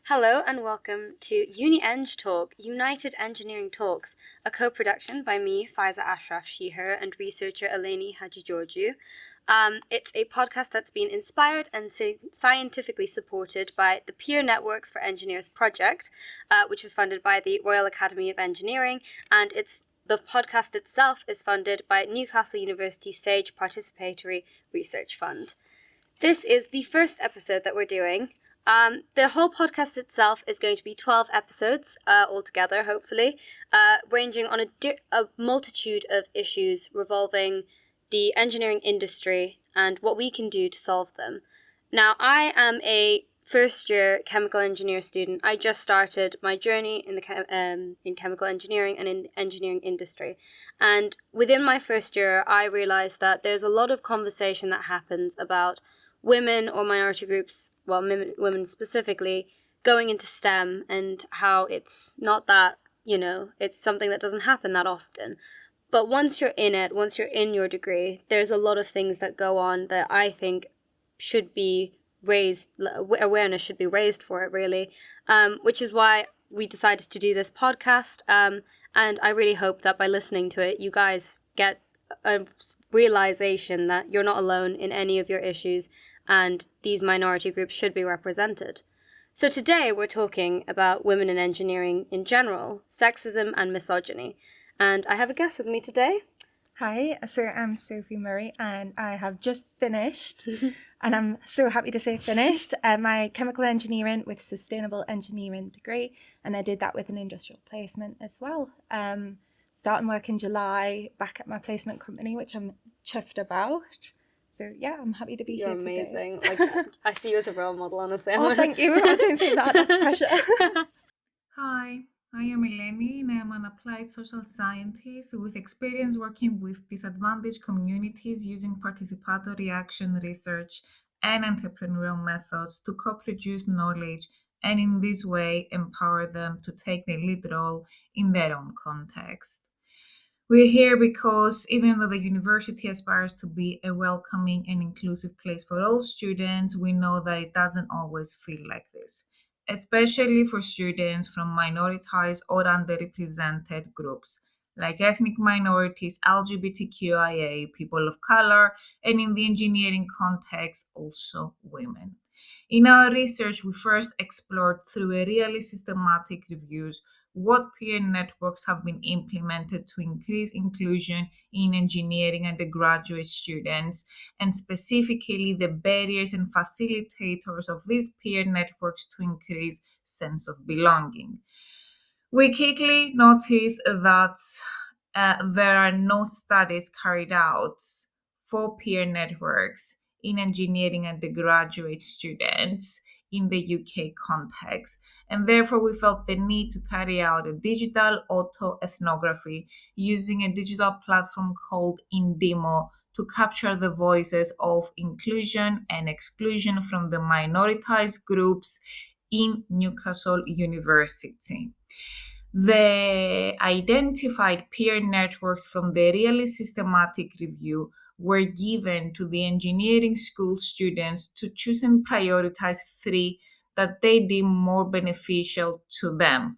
Hello and welcome to Uni-Eng Talk, United Engineering Talks, a co-production by me, Faiza Ashraf Sheher, and researcher Eleni Hadjigeorgiou. It's a podcast that's been inspired and scientifically supported by the Peer Networks for Engineers project, which was funded by the Royal Academy of Engineering, and the podcast itself is funded by Newcastle University Sage Participatory Research Fund. This is the first episode that we're doing. The whole podcast itself is going to be 12 episodes altogether, hopefully, ranging on a multitude of issues revolving the engineering industry and what we can do to solve them. Now, I am a first-year chemical engineer student. I just started my journey in chemical engineering and in the engineering industry. And within my first year, I realized that there's a lot of conversation that happens about women or minority groups, well, women specifically, going into STEM and how it's not that, it's something that doesn't happen that often. But once you're in it, once you're in your degree, there's a lot of things that go on that I think should be raised, awareness should be raised for it, really, which is why we decided to do this podcast. And I really hope that by listening to it, you guys get a realization that you're not alone in any of your issues and these minority groups should be represented. So today we're talking about women in engineering in general, sexism and misogyny. And I have a guest with me today. Hi, so I'm Sophie Murray and I have just finished, and I'm so happy to say finished, my chemical engineering with sustainable engineering degree, and I did that with an industrial placement as well. Starting work in July, back at my placement company, which I'm chuffed about. So yeah, I'm happy to be You're here today. amazing. Like, I see you as a role model, honestly. Oh, thank you. I don't say that. That's pressure. Hi, I am Eleni and I am an applied social scientist with experience working with disadvantaged communities using participatory action research and entrepreneurial methods to co-produce knowledge and in this way empower them to take the lead role in their own context. We're here because even though the university aspires to be a welcoming and inclusive place for all students, we know that it doesn't always feel like this, especially for students from minoritized or underrepresented groups like ethnic minorities, LGBTQIA, people of color, and in the engineering context, also women. In our research, we first explored through a really systematic reviews what peer networks have been implemented to increase inclusion in engineering undergraduate students, and specifically the barriers and facilitators of these peer networks to increase sense of belonging. We quickly noticed that there are no studies carried out for peer networks in engineering undergraduate students in the UK context, and therefore we felt the need to carry out a digital auto-ethnography using a digital platform called Inemo to capture the voices of inclusion and exclusion from the minoritized groups in Newcastle University. The identified peer networks from the really systematic review were given to the engineering school students to choose and prioritize three that they deem more beneficial to them.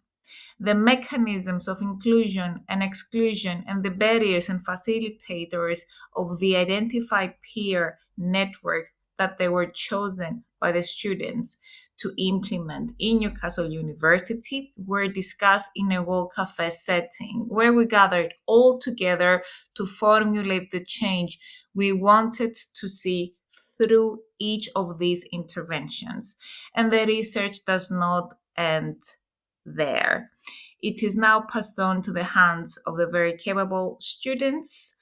The mechanisms of inclusion and exclusion and the barriers and facilitators of the identified peer networks that they were chosen by the students to implement in Newcastle University were discussed in a World Cafe setting where we gathered all together to formulate the change we wanted to see through each of these interventions. And the research does not end there. It is now passed on to the hands of the very capable students,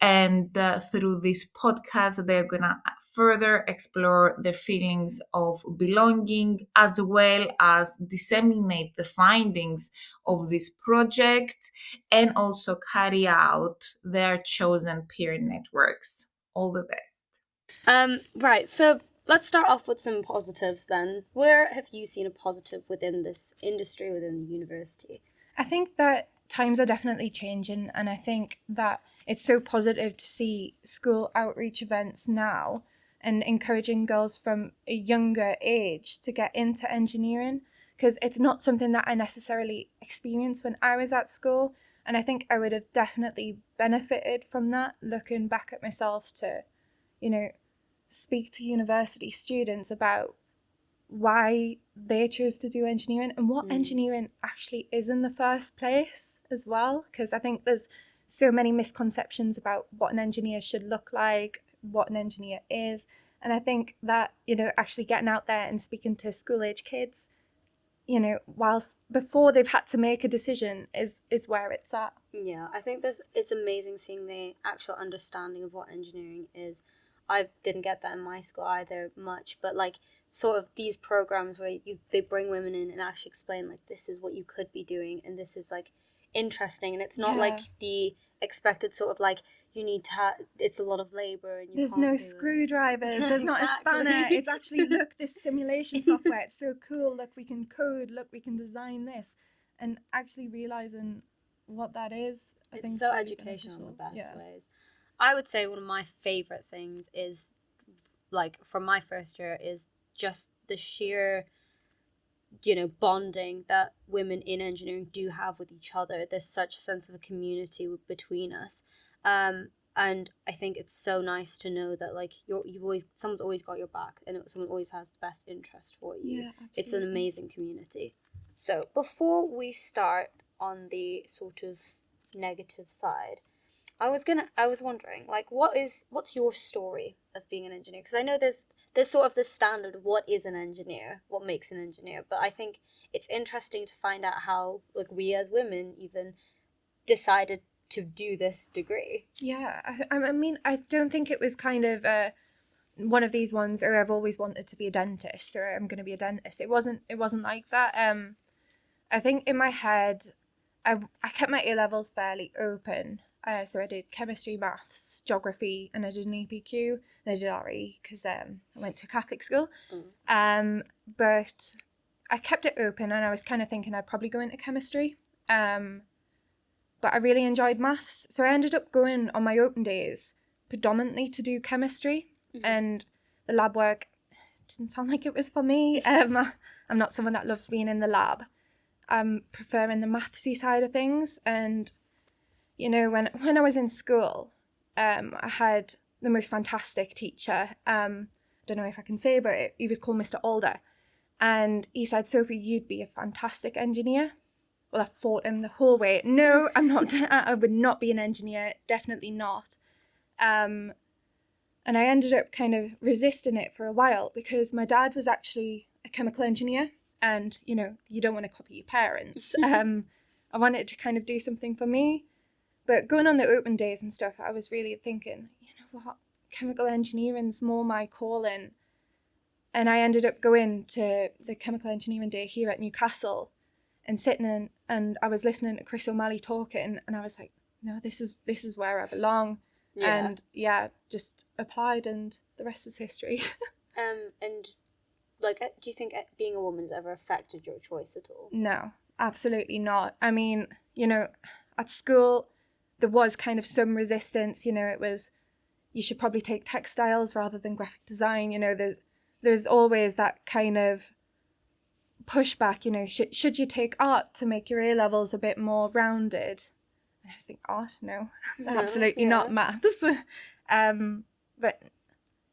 and through this podcast, they're going to further explore the feelings of belonging as well as disseminate the findings of this project and also carry out their chosen peer networks. All the best. Right, so let's start off with some positives then. Where have you seen a positive within this industry, within the university? I think that times are definitely changing, and I think that it's so positive to see school outreach events now and encouraging girls from a younger age to get into engineering. because it's not something that I necessarily experienced when I was at school. And I think I would have definitely benefited from that, looking back at myself, to, you know, speak to university students about why they chose to do engineering and what engineering actually is in the first place as well. Because I think there's so many misconceptions about what an engineer should look like, what an engineer is. And I think that, you know, actually getting out there and speaking to school age kids, you know, whilst before they've had to make a decision is where it's at. Yeah, I think it's amazing seeing the actual understanding of what engineering is. I didn't get that in my school either much, but like sort of these programs where they bring women in and actually explain like this is what you could be doing and this is like interesting, and it's not like the expected sort of like you need to it's a lot of labor and there's no screwdrivers, there's not a spanner. It's actually, look, this simulation software, it's so cool, look, we can code, look, we can design this, and actually realizing what that is. I think so really educational in the best yeah. ways. I would say one of my favorite things is like from my first year is just the sheer, you know, bonding that women in engineering do have with each other. There's such a sense of a community between us, and I think it's so nice to know that like someone's always got your back and someone always has the best interest for you. Yeah, absolutely. It's an amazing community. So before we start on the sort of negative side, I was wondering, like, what's your story of being an engineer? Because I know there's sort of this standard of what is an engineer, what makes an engineer, but I think it's interesting to find out how like we as women even decided to do this degree. Yeah, I mean, I don't think it was kind of one of these ones, or I've always wanted to be a dentist, or I'm going to be a dentist. It wasn't like that. I think in my head, I kept my A levels fairly open. So I did chemistry, maths, geography, and I did an EPQ, and I did RE because I went to Catholic school. But I kept it open, and I was kind of thinking I'd probably go into chemistry. But I really enjoyed maths, so I ended up going on my open days predominantly to do chemistry, and the lab work didn't sound like it was for me. I'm not someone that loves being in the lab. I'm preferring the mathsy side of things, and you know, when I was in school, I had the most fantastic teacher. Don't know if I can say, but he was called Mr. Alder, and he said, "Sophie, you'd be a fantastic engineer." Well, I fought him the whole way. No, I'm not. I would not be an engineer. Definitely not. And I ended up kind of resisting it for a while because my dad was actually a chemical engineer, and you know, you don't want to copy your parents. I wanted to kind of do something for me, but going on the open days and stuff, I was really thinking, you know what, chemical engineering's more my calling. And I ended up going to the chemical engineering day here at Newcastle and sitting in, and I was listening to Chris O'Malley talking, and I was like, no, this is where I belong. Yeah. And yeah, just applied, and the rest is history. And like, do you think being a woman has ever affected your choice at all? No, absolutely not. I mean, you know, at school there was kind of some resistance. You know, it was, you should probably take textiles rather than graphic design. You know, there's always that kind of pushback, you know, should you take art to make your A levels a bit more rounded? And I was thinking, art? No, absolutely not. Maths. But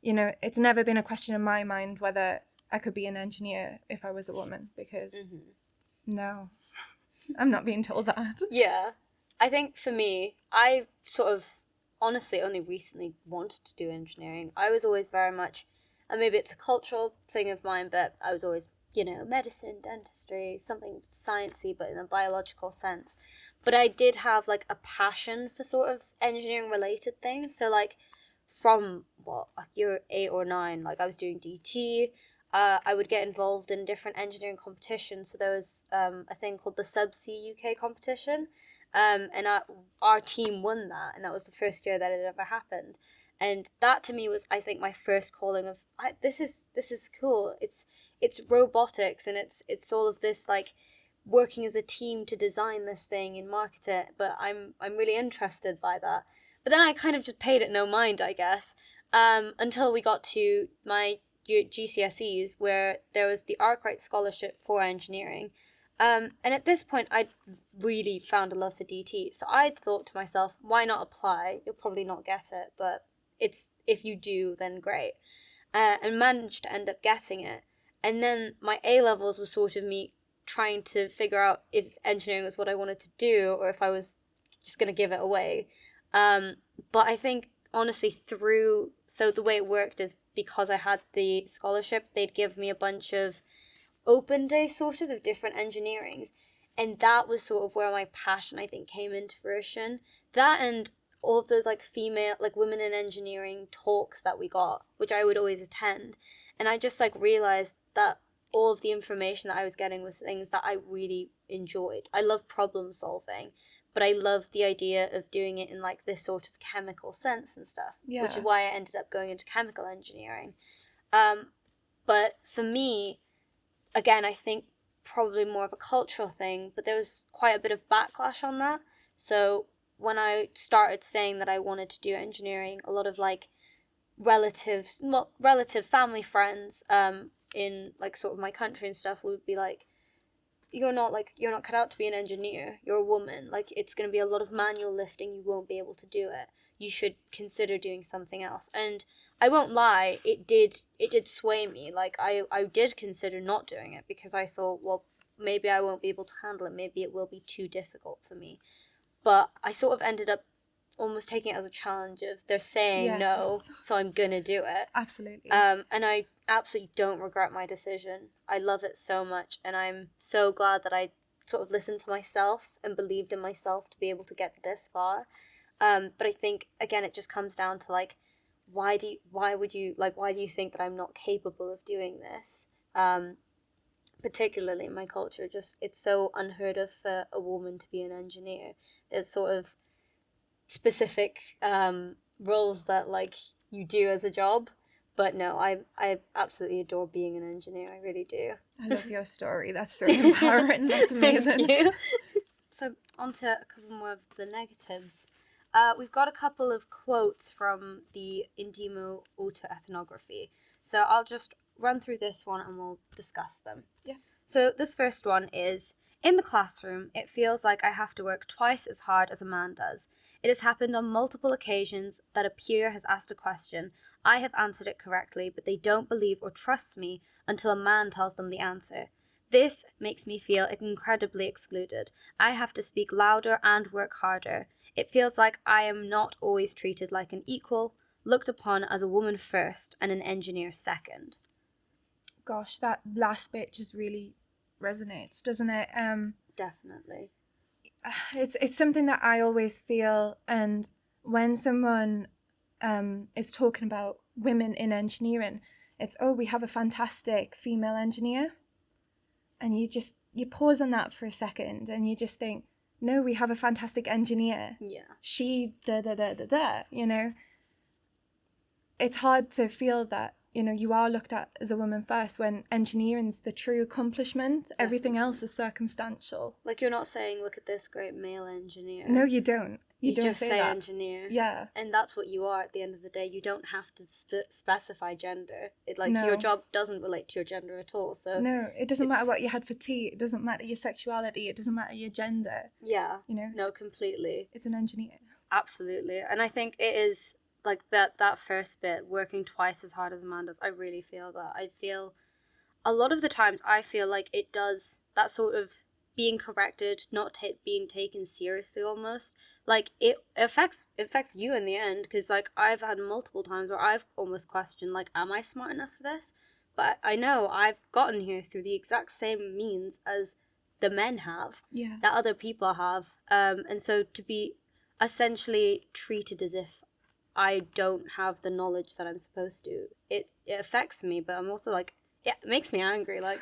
you know, it's never been a question in my mind whether I could be an engineer if I was a woman, because no, I'm not being told that. Yeah, I think for me, I sort of honestly only recently wanted to do engineering. I was always very much, and maybe it's a cultural thing of mine, but I was always, you know, medicine, dentistry, something sciencey, but in a biological sense. But I did have like a passion for sort of engineering related things. So like from year 8 or 9, like I was doing DT. I would get involved in different engineering competitions. So there was a thing called the Subsea UK competition, and our team won that, and that was the first year that it ever happened. And that to me was, I think, my first calling of this is cool. It's robotics, and it's all of this like working as a team to design this thing and market it. But I'm really interested by that. But then I kind of just paid it no mind, I guess, until we got to my your GCSEs, where there was the Arkwright Scholarship for engineering. And at this point, I'd really found a love for DT. So I thought to myself, why not apply? You'll probably not get it, but if you do, then great. And managed to end up getting it. And then my A-levels was sort of me trying to figure out if engineering was what I wanted to do or if I was just going to give it away. But I think, honestly, so the way it worked is because I had the scholarship, they'd give me a bunch of open days sort of different engineerings. And that was sort of where my passion, I think, came into fruition. That and all of those like female, like women in engineering talks that we got, which I would always attend. And I just like realized that all of the information that I was getting was things that I really enjoyed. I love problem solving, but I love the idea of doing it in like this sort of chemical sense and stuff, which is why I ended up going into chemical engineering. But for me, again, I think probably more of a cultural thing, but there was quite a bit of backlash on that. So when I started saying that I wanted to do engineering, a lot of like relative family friends in like sort of my country and stuff would be like, you're not cut out to be an engineer. You're a woman. Like, it's going to be a lot of manual lifting. You won't be able to do it. You should consider doing something else. And I won't lie, it did sway me. Like, I did consider not doing it because I thought, well, maybe I won't be able to handle it. Maybe it will be too difficult for me. But I sort of ended up almost taking it as a challenge of they're saying no, so I'm gonna do it. Absolutely. And I absolutely don't regret my decision. I love it so much, and I'm so glad that I sort of listened to myself and believed in myself to be able to get this far. But I think again, it just comes down to like, why do you think that I'm not capable of doing this? Particularly in my culture, just it's so unheard of for a woman to be an engineer. There's sort of specific roles that like you do as a job, but no, I absolutely adore being an engineer. I really do. I love your story. That's so empowering. That's amazing. Thank you. So on to a couple more of the negatives. We've got a couple of quotes from the Inemo autoethnography. So I'll just run through this one and we'll discuss them. Yeah. So this first one is, in the classroom, it feels like I have to work twice as hard as a man does. It has happened on multiple occasions that a peer has asked a question. I have answered it correctly, but they don't believe or trust me until a man tells them the answer. This makes me feel incredibly excluded. I have to speak louder and work harder. It feels like I am not always treated like an equal, looked upon as a woman first and an engineer second. Gosh, that last bit just really resonates, doesn't it? Definitely. It's something that I always feel, and when someone is talking about women in engineering, it's, oh, we have a fantastic female engineer, and you pause on that for a second and you just think, no, we have a fantastic engineer. Yeah. She you know. It's hard to feel that, you know, you are looked at as a woman first when engineering's the true accomplishment. Definitely. Everything else is circumstantial. Like, you're not saying, look at this great male engineer. No, you don't. You don't just say that. engineer. Yeah. And that's what you are at the end of the day. You don't have to specify gender. No. Your job doesn't relate to your gender at all. So no, it doesn't matter what you had for tea. It doesn't matter your sexuality. It doesn't matter your gender. Yeah. You know? No, completely. It's an engineer. Absolutely. And I think it is like that first bit, working twice as hard as a man does. I really feel that. I feel a lot of the times I feel like it does that sort of being corrected, not being taken seriously almost. Like, it affects you in the end, because like I've had multiple times where I've almost questioned, like, am I smart enough for this? But I know I've gotten here through the exact same means as the men have, that other people have, and so to be essentially treated as if I don't have the knowledge that I'm supposed to, it affects me. But I'm also like, it makes me angry. Like,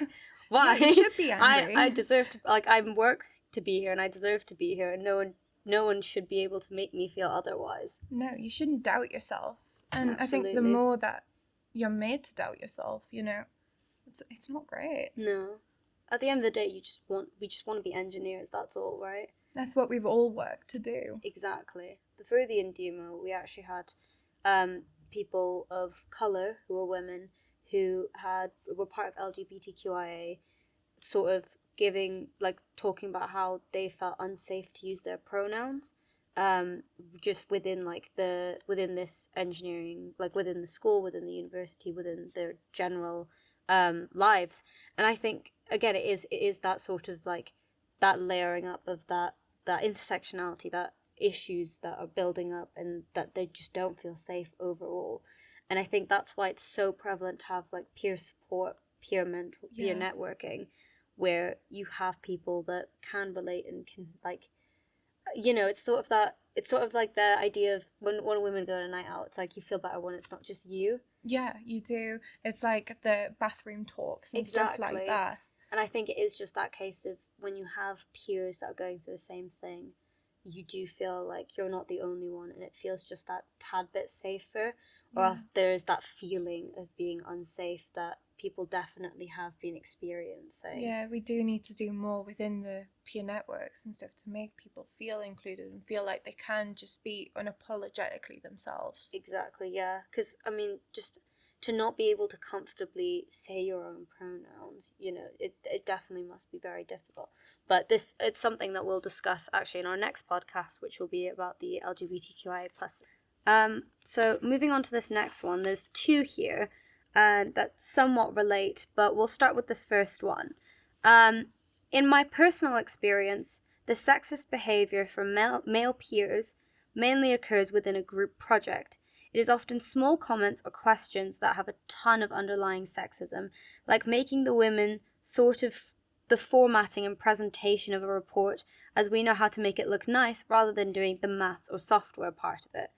why? Yeah, you should be angry. I deserve to, like, I work to be here and I deserve to be here, and no one should be able to make me feel otherwise. No, you shouldn't doubt yourself. And Absolutely. I think the more that you're made to doubt yourself, you know, it's not great. No. At the end of the day, we just want to be engineers, that's all, right? That's what we've all worked to do. Exactly. Through the Inemo, we actually had people of colour who were women who were part of LGBTQIA sort of talking about how they felt unsafe to use their pronouns, just within within this engineering, like within the school, within the university, within their general lives. And I think again it is that sort of like that layering up of that intersectionality, that issues that are building up and that they just don't feel safe overall. And I think that's why it's so prevalent to have like peer support, peer mentor, peer networking, where you have people that can relate and can it's sort of like the idea of when women go on a night out, it's like you feel better when it's not just you. Yeah, you do. It's like the bathroom talks and stuff like that. And I think it is just that case of when you have peers that are going through the same thing, you do feel like you're not the only one, and it feels just that tad bit safer, or else there is that feeling of being unsafe that people definitely have been experiencing. Yeah, we do need to do more within the peer networks and stuff to make people feel included and feel like they can just be unapologetically themselves. Exactly, yeah. Because, I mean, just to not be able to comfortably say your own pronouns, it definitely must be very difficult. But it's something that we'll discuss actually in our next podcast, which will be about the LGBTQIA+. So moving on to this next one, there's two here that somewhat relate, but we'll start with this first one. In my personal experience, the sexist behavior from male peers mainly occurs within a group project. It is often small comments or questions that have a ton of underlying sexism, like making the women sort of the formatting and presentation of a report as we know how to make it look nice rather than doing the maths or software part of it.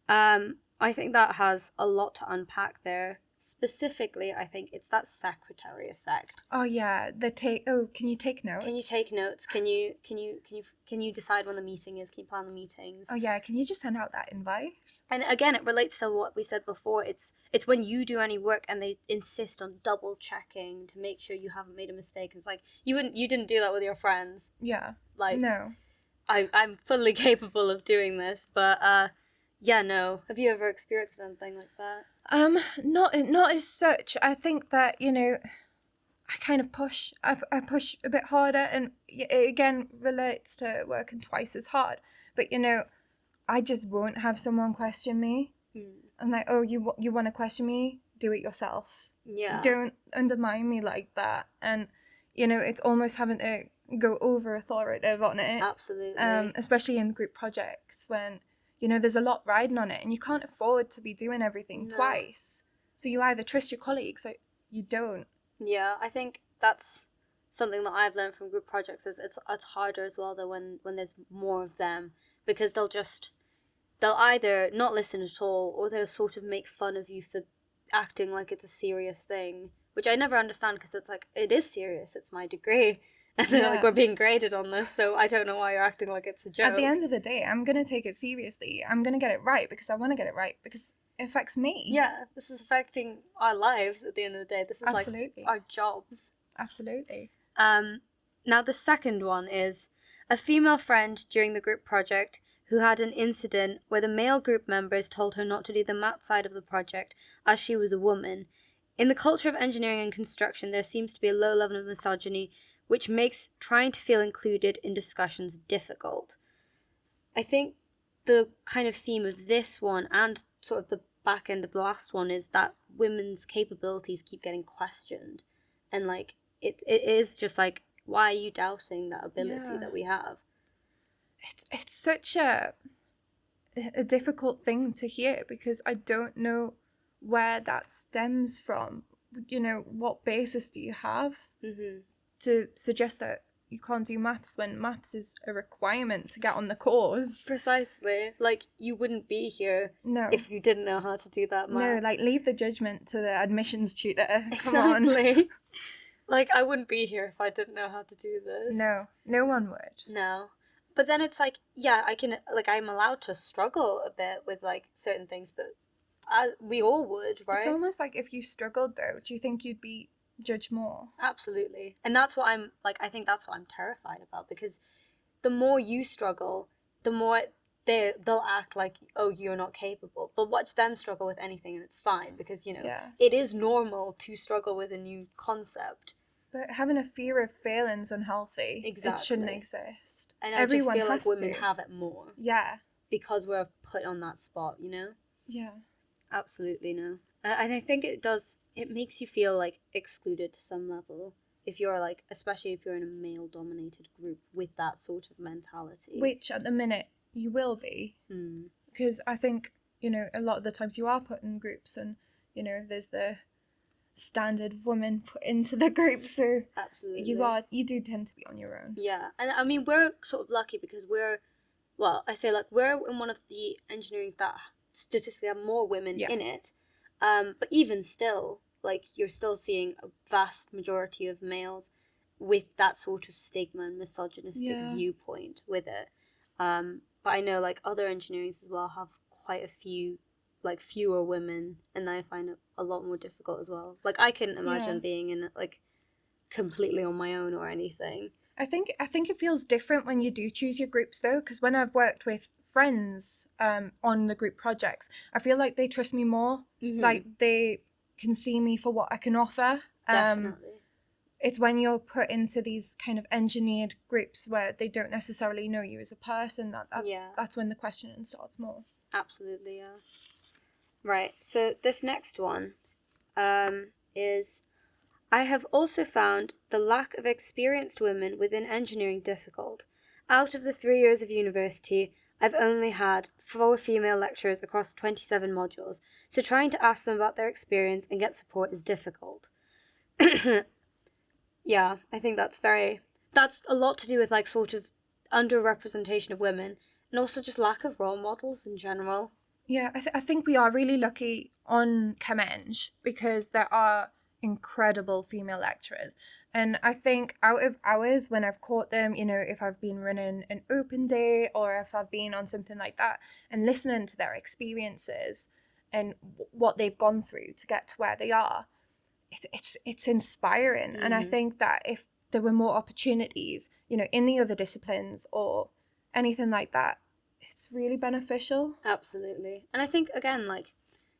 I think that has a lot to unpack there. Specifically, I think it's that secretary effect. Oh yeah, can you take notes? Can you take notes? Can you decide when the meeting is? Can you plan the meetings? Oh yeah, can you just send out that invite? And again, it relates to what we said before. It's when you do any work and they insist on double checking to make sure you haven't made a mistake. It's like you didn't do that with your friends. Yeah. Like no. I'm fully capable of doing this, but yeah, no. Have you ever experienced anything like that? Not as such. I think that, I kind of push. I push a bit harder, and it again relates to working twice as hard. But I just won't have someone question me. I'm like, oh, you want to question me? Do it yourself. Yeah. Don't undermine me like that. And it's almost having to go over authoritative on it. Absolutely. Especially in group projects when there's a lot riding on it, and you can't afford to be doing everything twice. So you either trust your colleagues or you don't. Yeah, I think that's something that I've learned from group projects is it's harder as well though when there's more of them, because they'll either not listen at all, or they'll sort of make fun of you for acting like it's a serious thing, which I never understand, because it's like, it is serious, it's my degree. And they're like, we're being graded on this, so I don't know why you're acting like it's a joke. At the end of the day, I'm going to take it seriously. I'm going to get it right because I want to get it right, because it affects me. Yeah, this is affecting our lives at the end of the day. This is Absolutely. like our jobs. Absolutely. Now the second one is a female friend during the group project who had an incident where the male group members told her not to do the math side of the project as she was a woman. In the culture of engineering and construction, there seems to be a low level of misogyny, which makes trying to feel included in discussions difficult. I think the kind of theme of this one and sort of the back end of the last one is that women's capabilities keep getting questioned. And like, it is just like, why are you doubting that ability that we have? It's such a difficult thing to hear, because I don't know where that stems from. What basis do you have to suggest that you can't do maths when maths is a requirement to get on the course? Precisely. Like, you wouldn't be here if you didn't know how to do that maths. No, like, leave the judgment to the admissions tutor. Come exactly. on. Like, I wouldn't be here if I didn't know how to do this. No one would. No. But then it's like, yeah, I'm allowed to struggle a bit with, like, certain things, but we all would, right? It's almost like if you struggled, though, do you think you'd be judged more? Absolutely. And that's what I think that's what I'm terrified about, because the more you struggle, the more they'll act like, oh, you're not capable, but watch them struggle with anything and it's fine, because Yeah. it is normal to struggle with a new concept. But having a fear of failing's unhealthy. Exactly. It shouldn't exist. And Everyone I just feel has like women to. have it more Yeah. because we're put on that spot, Yeah. Absolutely no. And I think it makes you feel like excluded to some level if you're like, especially if you're in a male dominated group with that sort of mentality. Which at the minute you will be. Because I think, a lot of the times you are put in groups and, there's the standard woman put into the group, so absolutely you do tend to be on your own. Yeah. And I mean, we're sort of lucky because we're in one of the engineerings that statistically have more women in it, but even still, like, you're still seeing a vast majority of males with that sort of stigma and misogynistic viewpoint with it. But I know, like, other engineerings as well have quite a few, like, fewer women, and I find it a lot more difficult as well. Like, I couldn't imagine being in, like, completely on my own or anything. I think it feels different when you do choose your groups, though, because when I've worked with friends on the group projects, I feel like they trust me more. Like, they can see me for what I can offer. Definitely. It's when you're put into these kind of engineered groups where they don't necessarily know you as a person that's when the questioning starts more. Absolutely, yeah. Right, so this next one is, I have also found the lack of experienced women within engineering difficult. Out of the 3 years of university, I've only had 4 female lecturers across 27 modules, so trying to ask them about their experience and get support is difficult. Yeah, I think that's a lot to do with, like, sort of underrepresentation of women, and also just lack of role models in general. Yeah, I think we are really lucky on Chem-Eng because there are incredible female lecturers. And I think out of hours when I've caught them, if I've been running an open day or if I've been on something like that and listening to their experiences and what they've gone through to get to where they are, it's inspiring. And I think that if there were more opportunities, in the other disciplines or anything like that, it's really beneficial. Absolutely. And I think, again, like,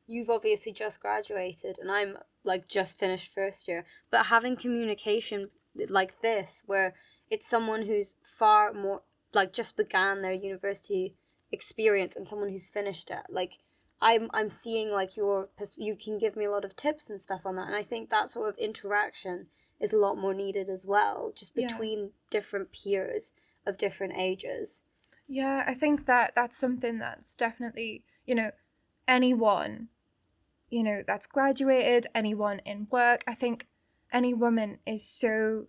you've obviously just graduated and I'm, like, just finished first year, but having communication like this, where it's someone who's far more, like, just began their university experience and someone who's finished it, like, I'm seeing, like, you can give me a lot of tips and stuff on that, and I think that sort of interaction is a lot more needed as well, just between different peers of different ages. Yeah, I think that's something that's definitely, anyone, that's graduated, anyone in work, I think any woman is so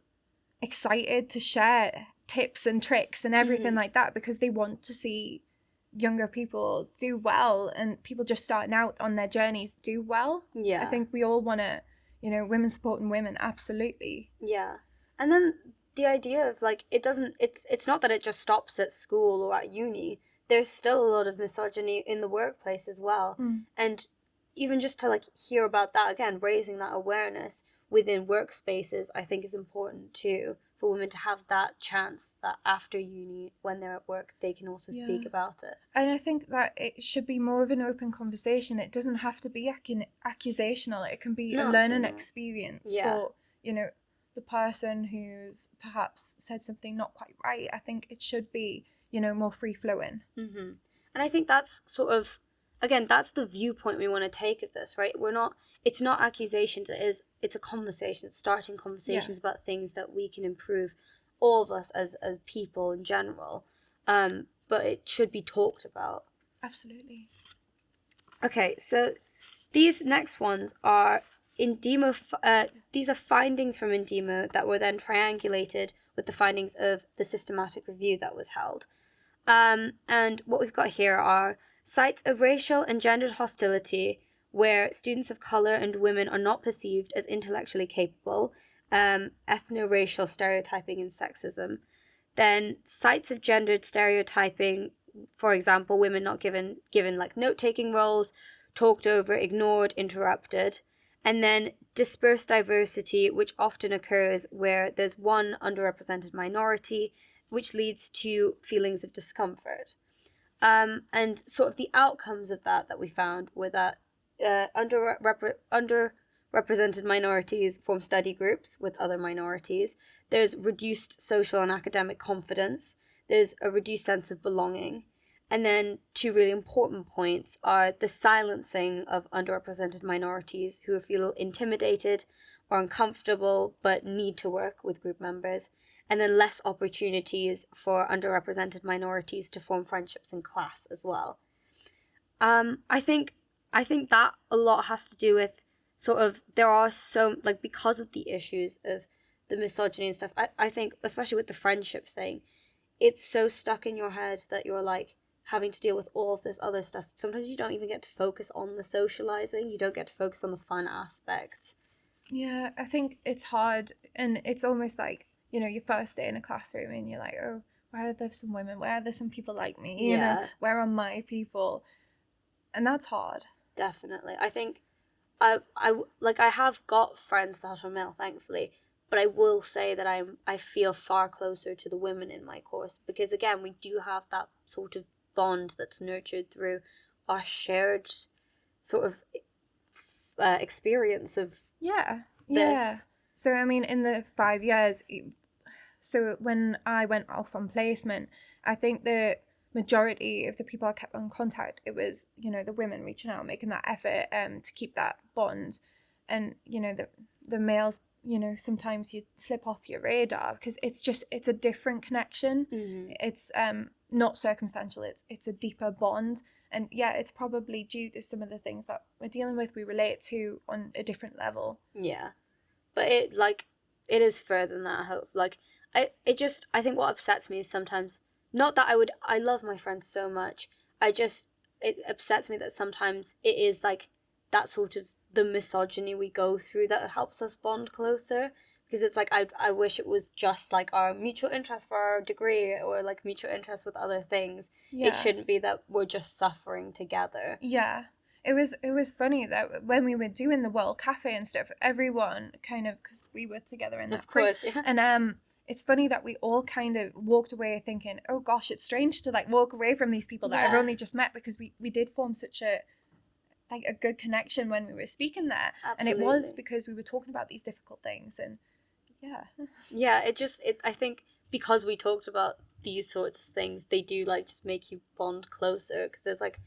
excited to share tips and tricks and everything like that because they want to see younger people do well and people just starting out on their journeys do well. Yeah. I think we all want to, women supporting women, absolutely. Yeah. And then the idea of, like, it's not that it just stops at school or at uni. There's still a lot of misogyny in the workplace as well. And even just to, like, hear about that again, raising that awareness within workspaces, I think is important too, for women to have that chance that after uni, when they're at work, they can also speak about it. And I think that it should be more of an open conversation. It doesn't have to be accusational. It can be a learning experience for, the person who's perhaps said something not quite right. I think it should be, more free-flowing. And I think that's sort of, again, that's the viewpoint we want to take of this, right? It's not accusations, it's a conversation. It's starting conversations about things that we can improve, all of us as people in general. But it should be talked about. Absolutely. Okay, so these next ones are Inemo. These are findings from Inemo that were then triangulated with the findings of the systematic review that was held. And what we've got here are sites of racial and gendered hostility where students of color and women are not perceived as intellectually capable, ethno-racial stereotyping and sexism. Then sites of gendered stereotyping, for example, women not given like note-taking roles, talked over, ignored, interrupted. And then dispersed diversity, which often occurs where there's one underrepresented minority, which leads to feelings of discomfort. And sort of the outcomes of that we found were that underrepresented minorities form study groups with other minorities. There's reduced social and academic confidence. There's a reduced sense of belonging. And then two really important points are the silencing of underrepresented minorities who feel intimidated or uncomfortable but need to work with group members, and then less opportunities for underrepresented minorities to form friendships in class as well. I think that a lot has to do with sort of there are so like because of the issues of the misogyny and stuff. I think especially with the friendship thing, it's so stuck in your head that you're like having to deal with all of this other stuff. Sometimes you don't even get to focus on the socializing. You don't get to focus on the fun aspects. Yeah, I think it's hard, and it's almost like, your first day in a classroom and you're like, oh, where are there some women? Where are there some people like me? Yeah. Where are my people? And that's hard. Definitely. I think I have got friends that are male, thankfully, but I will say that I feel far closer to the women in my course because again we do have that sort of bond that's nurtured through our shared sort of experience of Yeah. this. Yeah. So I mean, in the 5 years, so when I went off on placement, I think the majority of the people I kept in contact, it was, the women reaching out, making that effort to keep that bond. And, the males, sometimes you slip off your radar because it's a different connection. Mm-hmm. It's not circumstantial, it's a deeper bond. And yeah, it's probably due to some of the things that we're dealing with, we relate to on a different level. Yeah. But it is further than that, I hope. I think what upsets me is sometimes not that I love my friends so much. It upsets me that sometimes it is like that sort of the misogyny we go through that helps us bond closer. Because it's like I wish it was just like our mutual interest for our degree or like mutual interest with other things. Yeah. It shouldn't be that we're just suffering together. Yeah. It was funny that when we were doing the World Cafe and stuff, everyone kind of, because we were together in that Of course, group, yeah. and it's funny that we all kind of walked away thinking, oh gosh, it's strange to like walk away from these people that I've Yeah. only just met, because we did form such a good connection when we were speaking there. Absolutely. And it was because we were talking about these difficult things. And yeah, I think because we talked about these sorts of things, they do like just make you bond closer because there's like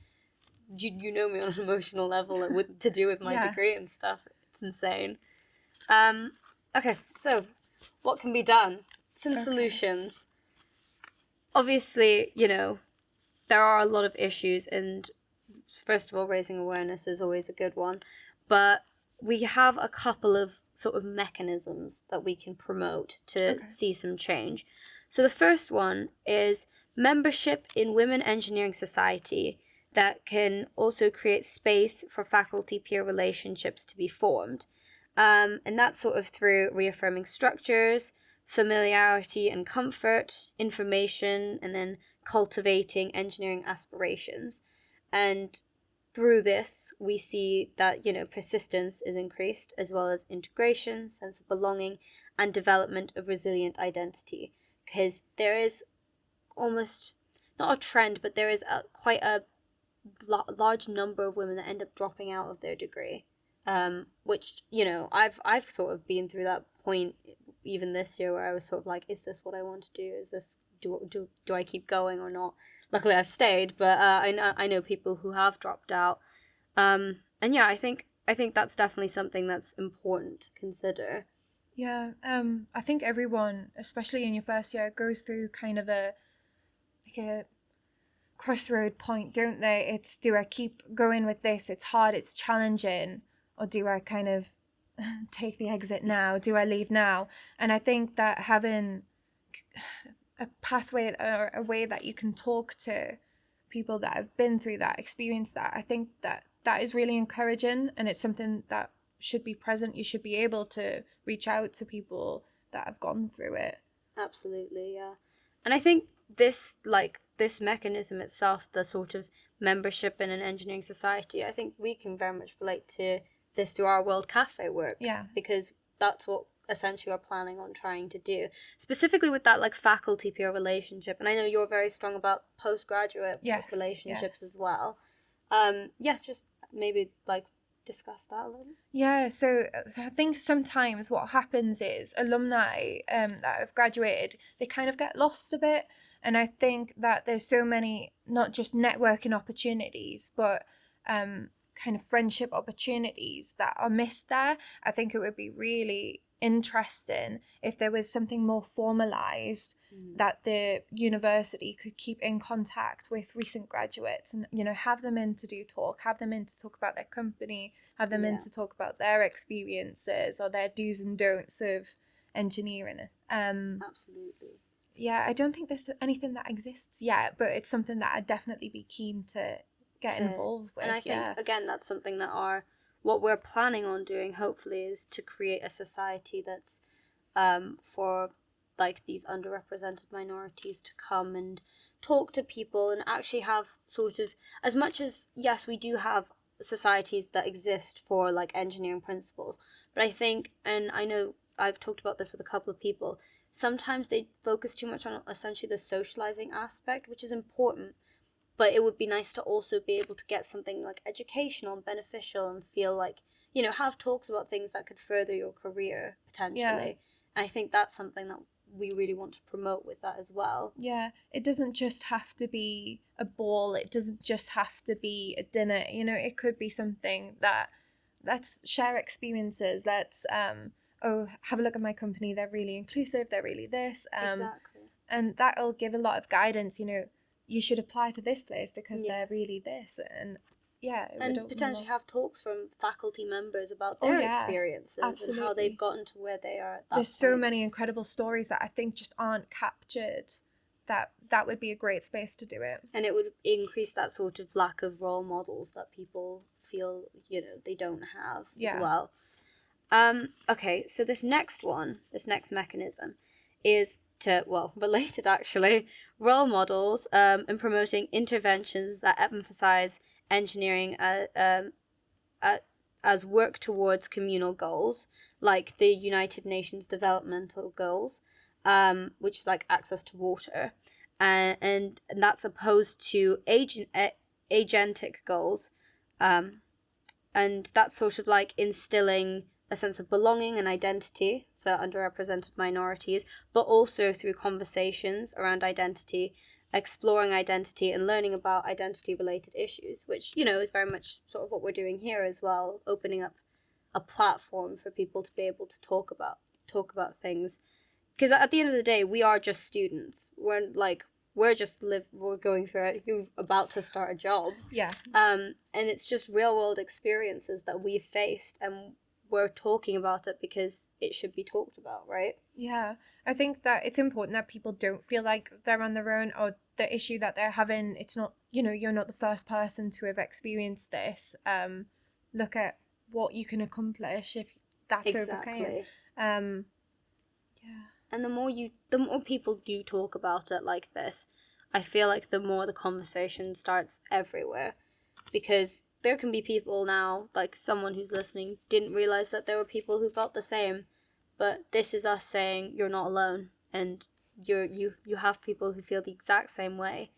you know me on an emotional level with to do with my Yeah. degree and stuff. It's insane. Okay, so what can be done? Some solutions. Obviously, there are a lot of issues, and first of all, raising awareness is always a good one. But we have a couple of sort of mechanisms that we can promote to see some change. So the first one is membership in Women Engineering Society that can also create space for faculty peer relationships to be formed. And that's sort of through reaffirming structures, familiarity and comfort, information, and then cultivating engineering aspirations. And through this, we see that, persistence is increased, as well as integration, sense of belonging, and development of resilient identity. Because there is almost, not a trend, but there is quite a large number of women that end up dropping out of their degree. Which, I've sort of been through that point even this year where I was sort of like, is this what I want to do? Is this, do I keep going or not? Luckily I've stayed, but I know people who have dropped out. And yeah, I think that's definitely something that's important to consider. Yeah, I think everyone, especially in your first year, goes through kind of a crossroad point, don't they? It's, do I keep going with this? It's hard, it's challenging, or do I kind of take the exit now? Do I leave now? And I think that having a pathway or a way that you can talk to people that have been through that, experienced that, I think that is really encouraging, and it's something that should be present. You should be able to reach out to people that have gone through it. Absolutely, yeah. And I think this mechanism itself, the sort of membership in an engineering society, I think we can very much relate to this through our World Cafe work. Yeah. Because that's what essentially we're planning on trying to do, specifically with that like faculty peer relationship. And I know you're very strong about postgraduate relationships as well. Just maybe like discuss that a little. Yeah, so I think sometimes what happens is alumni that have graduated, they kind of get lost a bit. And I think that there's so many, not just networking opportunities, but kind of friendship opportunities that are missed there. I think it would be really interesting if there was something more formalized that the university could keep in contact with recent graduates and, you know, have them in to do talk, have them in to talk about their company, have them in to talk about their experiences or their do's and don'ts of engineering. Absolutely. Yeah, I don't think there's anything that exists yet, but it's something that I'd definitely be keen to get involved with. And I think, again, that's something that what we're planning on doing, hopefully, is to create a society that's for like these underrepresented minorities to come and talk to people and actually have sort of, as much as, yes, we do have societies that exist for like engineering principles, but I think, and I know I've talked about this with a couple of people, sometimes they focus too much on essentially the socializing aspect, which is important, but it would be nice to also be able to get something like educational and beneficial and feel like, you know, have talks about things that could further your career potentially. And I think that's something that we really want to promote with that as well. Yeah, it doesn't just have to be a ball, it doesn't just have to be a dinner, you know, it could be something that let's share experiences, let's have a look at my company, they're really inclusive, they're really this, exactly. And that'll give a lot of guidance, you know, you should apply to this place because they're really this, and and potentially have talks from faculty members about their experiences absolutely. And how they've gotten to where they are at that There's point. so many incredible stories that I think just aren't captured, that would be a great space to do it. And it would increase that sort of lack of role models that people feel, you know, they don't have as well. Okay, so this next mechanism is to, well, related actually, role models and promoting interventions that emphasize engineering as work towards communal goals, like the United Nations Developmental Goals, which is like access to water, and that's opposed to agentic goals, and that's sort of like instilling a sense of belonging and identity for underrepresented minorities, but also through conversations around identity, exploring identity and learning about identity related issues, which, you know, is very much sort of what we're doing here as well, opening up a platform for people to be able to talk about things. Because at the end of the day, we are just students. We're going through it. You're about to start a job. Yeah. And it's just real world experiences that we've faced, and we're talking about it because it should be talked about, right? Yeah, I think that it's important that people don't feel like they're on their own or the issue that they're having. It's not, you know, you're not the first person to have experienced this. Look at what you can accomplish if that's overcome. And the more people do talk about it like this, I feel like the more the conversation starts everywhere, because there can be people now, like someone who's listening didn't realize that there were people who felt the same, but this is us saying you're not alone, and you have people who feel the exact same way.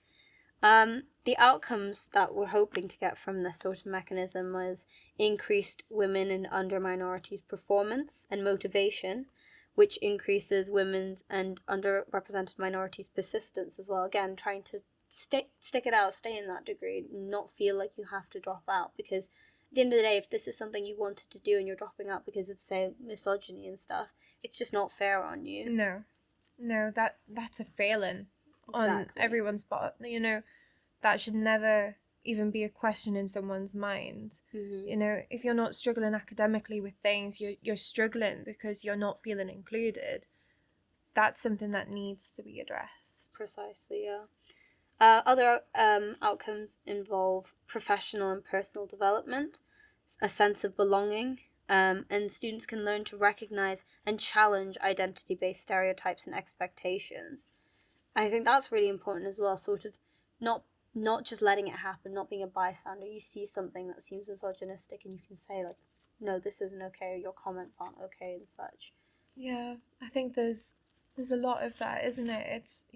The outcomes that we're hoping to get from this sort of mechanism was increased women and under minorities performance and motivation, which increases women's and underrepresented minorities persistence as well. Again, trying to stick it out, stay in that degree, not feel like you have to drop out, because at the end of the day, if this is something you wanted to do and you're dropping out because of, say, misogyny and stuff, it's just not fair on you. No, that's a failing on everyone's part. You know, that should never even be a question in someone's mind. You know, if you're not struggling academically with things, you're struggling because you're not feeling included. That's something that needs to be addressed. Precisely, yeah. Other outcomes involve professional and personal development, a sense of belonging, and students can learn to recognize and challenge identity-based stereotypes and expectations. I think that's really important as well, sort of not just letting it happen, not being a bystander. You see something that seems misogynistic and you can say, like, no, this isn't okay, or your comments aren't okay and such. Yeah, I think there's a lot of that, isn't it? It's,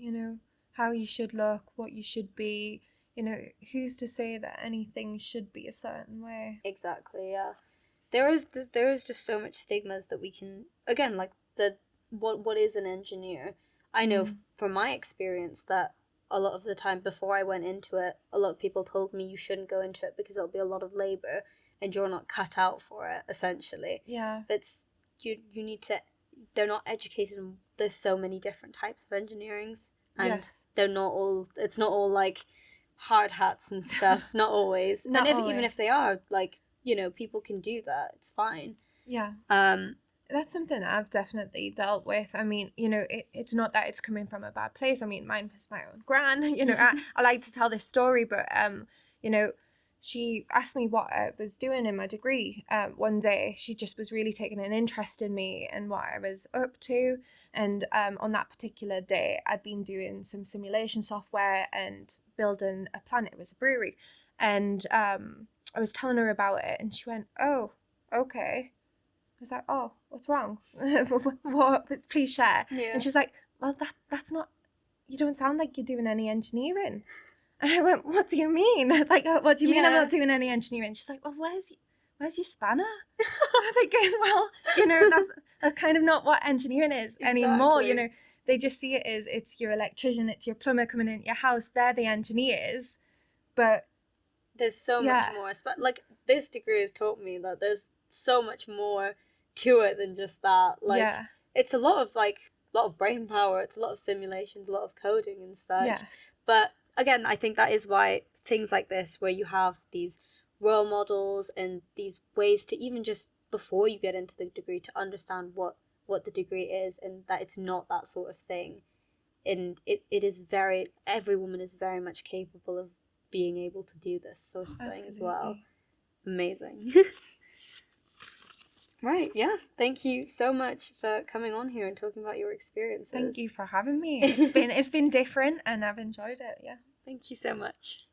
how you should look, what you should be, who's to say that anything should be a certain way? Exactly, yeah. There is just so much stigmas that we can, again, like the what is an engineer. I know from my experience that a lot of the time before I went into it, a lot of people told me you shouldn't go into it because it'll be a lot of labor and you're not cut out for it, essentially. Yeah. But it's, you need to, they're not educated in, there's so many different types of engineering, and Yes. they're not all, it's not all like hard hats and stuff, not always. Not and always. Even if they are, like, people can do that, it's fine. Yeah. Um That's something that I've definitely dealt with. I mean, it's not that it's coming from a bad place. I mean, mine was my own gran. I like to tell this story, but she asked me what I was doing in my degree. One day, she just was really taking an interest in me and what I was up to. And on that particular day, I'd been doing some simulation software and building a plant. It was a brewery, and I was telling her about it, and she went, "Oh, okay." I was like, "Oh, what's wrong? What? Please share." Yeah. And she's like, "Well, that's not. You don't sound like you're doing any engineering." And I went, "What do you mean? Like, what do you mean I'm not doing any engineering?" She's like, "Well, where's your spanner?" I'm thinking, well, that's kind of not what engineering is anymore. Exactly. They just see it as it's your electrician, it's your plumber coming into your house. They're the engineers, but there's so much more. Like, this degree has taught me that there's so much more to it than just that. Like, it's a lot of brain power. It's a lot of simulations, a lot of coding and such. Yes. But again, I think that is why things like this, where you have these role models and these ways to, even just before you get into the degree, to understand what the degree is, and that it's not that sort of thing. And it is very, every woman is very much capable of being able to do this sort of thing as well. Amazing. Right, yeah. Thank you so much for coming on here and talking about your experiences. Thank you for having me. It's been different and I've enjoyed it, yeah. Thank you so much.